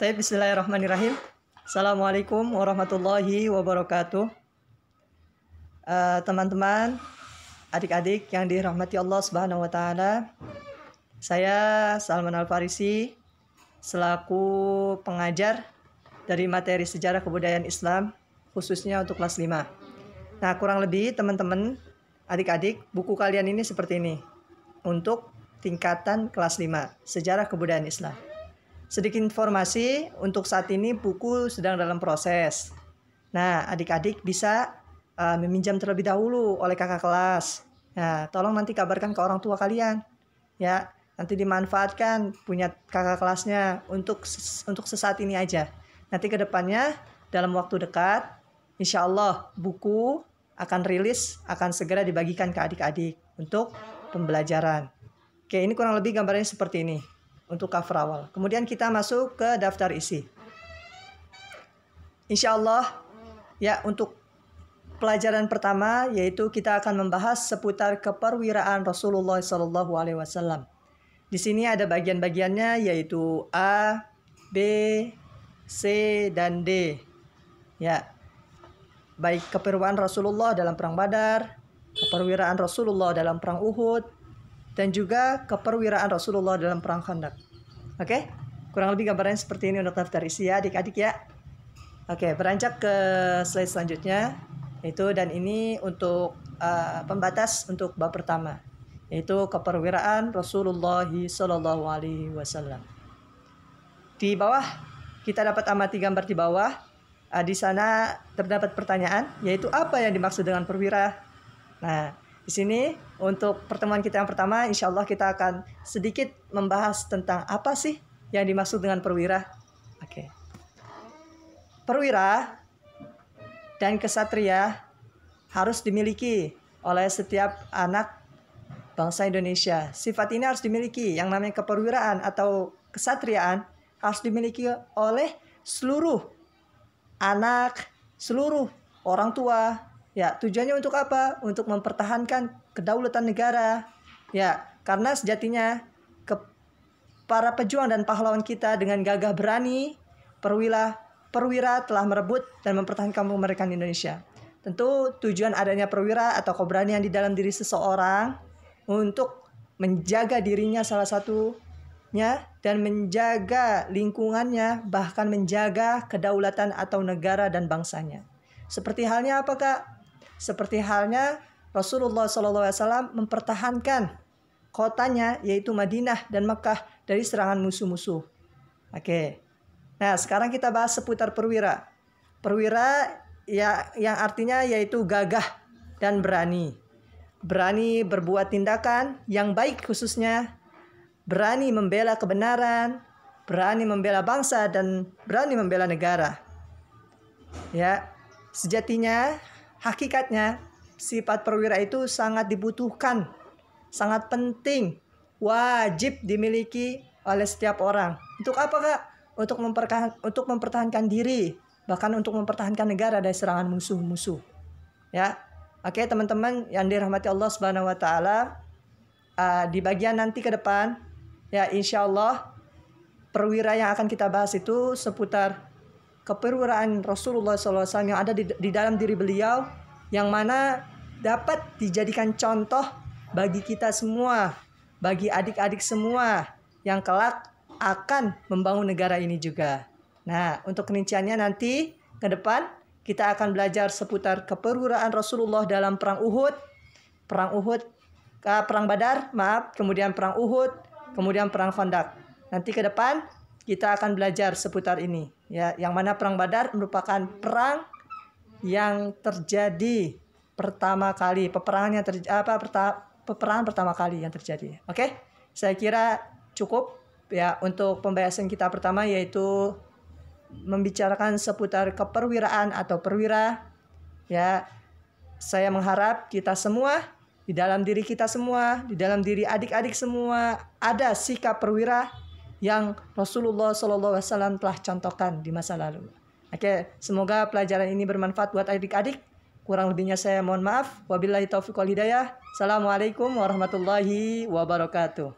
Bismillahirrahmanirrahim. Assalamualaikum warahmatullahi wabarakatuh. Teman-teman, adik-adik yang dirahmati Allah Subhanahu wa taala. Saya Salman Al-Farisi selaku pengajar dari materi sejarah kebudayaan Islam khususnya untuk kelas 5. Nah, kurang lebih teman-teman, adik-adik, buku kalian ini seperti ini. Untuk tingkatan kelas 5, sejarah kebudayaan Islam. Sedikit informasi, untuk saat ini buku sedang dalam proses. Nah, adik-adik bisa meminjam terlebih dahulu oleh kakak kelas. Nah, tolong nanti kabarkan ke orang tua kalian. Ya, nanti dimanfaatkan punya kakak kelasnya untuk sesaat ini aja. Nanti ke depannya dalam waktu dekat, insya Allah buku akan rilis, akan segera dibagikan ke adik-adik untuk pembelajaran. Oke, ini kurang lebih gambarnya seperti ini untuk cover awal. Kemudian kita masuk ke daftar isi. Insya Allah, ya, untuk pelajaran pertama yaitu kita akan membahas seputar keperwiraan Rasulullah SAW. Di sini ada bagian-bagiannya yaitu A, B, C, dan D. Ya, baik keperwiraan Rasulullah dalam perang Badar, keperwiraan Rasulullah dalam perang Uhud, dan juga keperwiraan Rasulullah dalam perang Khandaq. Oke, kurang lebih gambarannya seperti ini untuk daftar isi ya adik-adik ya. Oke, beranjak ke slide selanjutnya. Dan ini untuk pembatas untuk bab pertama, yaitu keperwiraan Rasulullah SAW. Di bawah kita dapat amati gambar di bawah. Di sana terdapat pertanyaan, yaitu apa yang dimaksud dengan perwira. Nah, di sini untuk pertemuan kita yang pertama, insya Allah kita akan sedikit membahas tentang apa sih yang dimaksud dengan perwira. Oke. Perwira dan kesatria harus dimiliki oleh setiap anak bangsa Indonesia. Sifat ini harus dimiliki, yang namanya keperwiraan atau kesatriaan harus dimiliki oleh seluruh anak, seluruh orang tua. Ya, tujuannya untuk apa? Untuk mempertahankan kedaulatan negara. Ya, karena sejatinya para pejuang dan pahlawan kita dengan gagah berani, perwira telah merebut dan mempertahankan kemerdekaan Indonesia. Tentu tujuan adanya perwira atau keberanian di dalam diri seseorang untuk menjaga dirinya salah satunya dan menjaga lingkungannya, bahkan menjaga kedaulatan atau negara dan bangsanya. Seperti halnya apa, Kak? Seperti halnya Rasulullah SAW mempertahankan kotanya yaitu Madinah dan Mekah dari serangan musuh-musuh. Oke. Nah, sekarang kita bahas seputar perwira. Perwira ya, yang artinya yaitu gagah dan berani. Berani berbuat tindakan yang baik khususnya. Berani membela kebenaran, berani membela bangsa, dan berani membela negara. Ya, sejatinya, hakikatnya, sifat perwira itu sangat dibutuhkan, sangat penting, wajib dimiliki oleh setiap orang. Untuk apa, Kak? Untuk mempertahankan diri, bahkan untuk mempertahankan negara dari serangan musuh-musuh. Ya, oke teman-teman yang dirahmati Allah Subhanahu Wa Taala, di bagian nanti ke depan, ya insya Allah perwira yang akan kita bahas itu seputar keperwiraan Rasulullah SAW yang ada di dalam diri beliau, yang mana dapat dijadikan contoh bagi kita semua, bagi adik-adik semua yang kelak akan membangun negara ini juga. Nah, untuk rinciannya nanti ke depan kita akan belajar seputar keperwiraan Rasulullah dalam perang Badar, kemudian perang Uhud, kemudian perang Khandaq. Nanti ke depan kita akan belajar seputar ini, ya, yang mana perang Badar merupakan perang yang terjadi pertama kali, peperangan pertama kali yang terjadi. Oke, saya kira cukup ya untuk pembahasan kita pertama, yaitu membicarakan seputar keperwiraan atau perwira. Ya, saya mengharap kita semua, di dalam diri kita semua, di dalam diri adik-adik semua ada sikap perwira yang Rasulullah SAW telah contohkan di masa lalu. Oke, semoga pelajaran ini bermanfaat buat adik-adik. Kurang lebihnya saya mohon maaf. Wabillahi taufiq wal hidayah. Assalamualaikum warahmatullahi wabarakatuh.